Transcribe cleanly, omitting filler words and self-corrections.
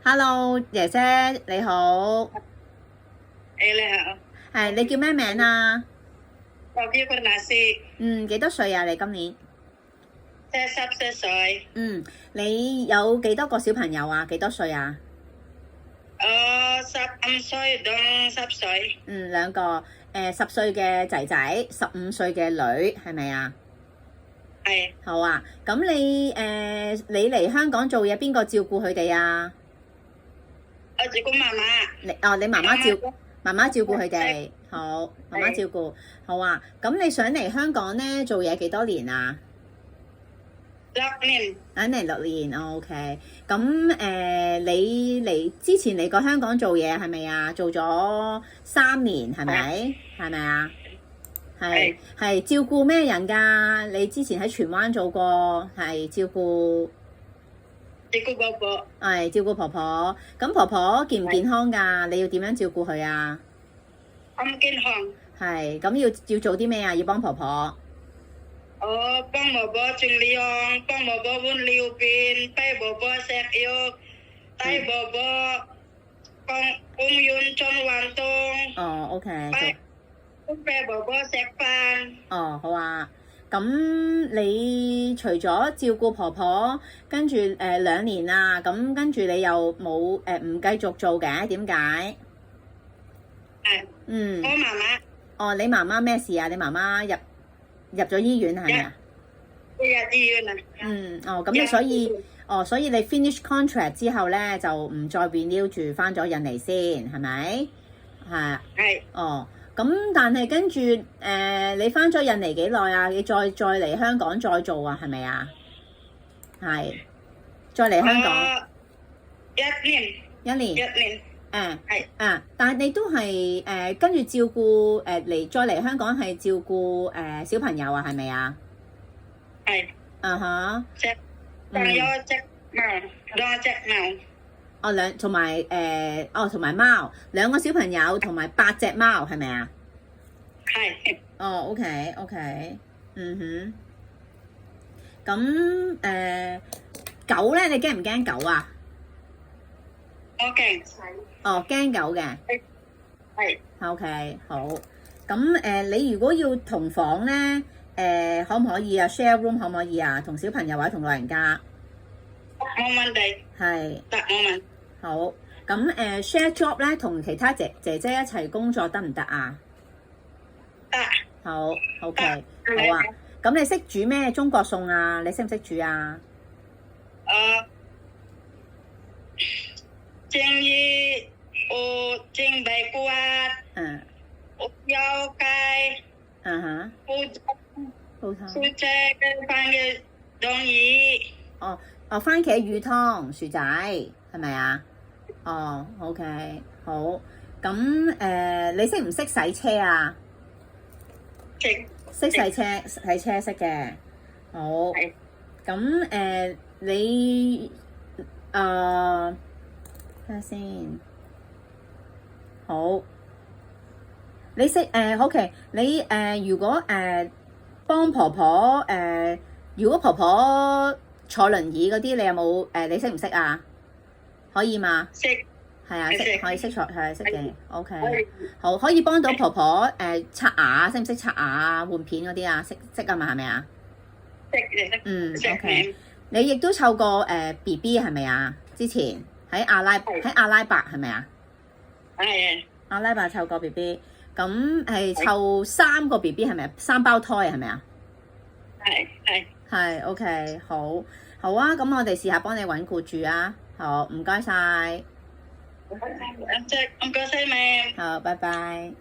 Hello，姐姐你好，你好，係你叫咩名啊？我叫佢那斯，幾多歲啊？你今年？ 74歲，你有幾多個小朋友啊？幾多歲啊？我15歲到10歲，兩個，10歲嘅仔仔，15歲嘅女，係咪啊？係好啊，咁你嚟香港做嘢，邊個照顧佢哋啊？我照顧媽媽，你媽媽照顧佢哋，好，媽媽照顧，好啊。咁你想嚟香港咧做嘢幾多年啊6年，嚟6年，OK。咁你嚟之前嚟過香港做嘢係咪啊？做咗3年係咪？係咪啊？係照顧咩人㗎？你之前喺荃灣做過，係照顧婆婆，照顧婆婆。咁婆婆健唔健康㗎？你要點樣照顧佢啊？咁健康，係咁要做啲咩啊？要幫婆婆。我幫婆婆整涼，幫婆婆換尿片，俾婆婆食藥，帶婆婆公園做運動， OK。俾婆婆食飯。好啊。咁你除咗照顧婆婆，跟住2年啦，咁跟住你又冇唔繼續做嘅？點解？我媽媽。你媽媽咩事啊？你媽媽入咗醫院係咪啊？入醫院啊。咁你所以你 finish contract 之後咧就唔再 renew 住翻咗印尼先係咪？係。咁但係跟住你翻咗印尼幾耐啊？你再嚟香港再做啊？係咪啊？係，再嚟香港。1年。1年。1年。係。但係你都係跟住照顧再嚟香港係照顧小朋友啊？係咪啊？係。仲有隻貓，2隻貓。同埋貓，2個小朋友同埋8隻貓係咪啊？係。OK。咁狗咧，你驚唔驚狗啊？我驚。驚狗嘅。係。OK，好。咁你如果要同房咧，可唔可以啊？share room 可唔可以啊？同小朋友或者同老人家？冇問題。係。得，冇問題。好。咁share job 咧，同其他姐姐一齊工作得唔得啊？得。好 OK，好啊。咁你識煮咩中國餸啊？你識唔識煮啊？蒸魚，蒸白骨啊，腰雞，蔬菜跟番茄湯魚。番茄魚湯薯仔係咪啊？OK， 好。咁你識唔識洗車啊？識洗車識嘅。好。咁你睇下先。好。你識OK，你如果幫婆婆如果婆婆坐輪椅嗰啲，你有冇你識唔識啊？可以嘛？識。係啊，可以識坐，係識嘅。OK，好，可以幫到婆婆刷牙，識唔識刷牙啊？換片嗰啲啊，識啊嘛，係咪啊？識。OK， 你亦都湊過BB 係咪啊？之前喺阿拉伯係咪啊？係。阿拉伯湊過 BB， 咁係湊3個 BB 係咪啊？3胞胎係咪啊？係 OK， 好啊，咁我哋試下幫你揾僱主啊。好，唔該晒。唔該晒，ma'am。好，拜拜。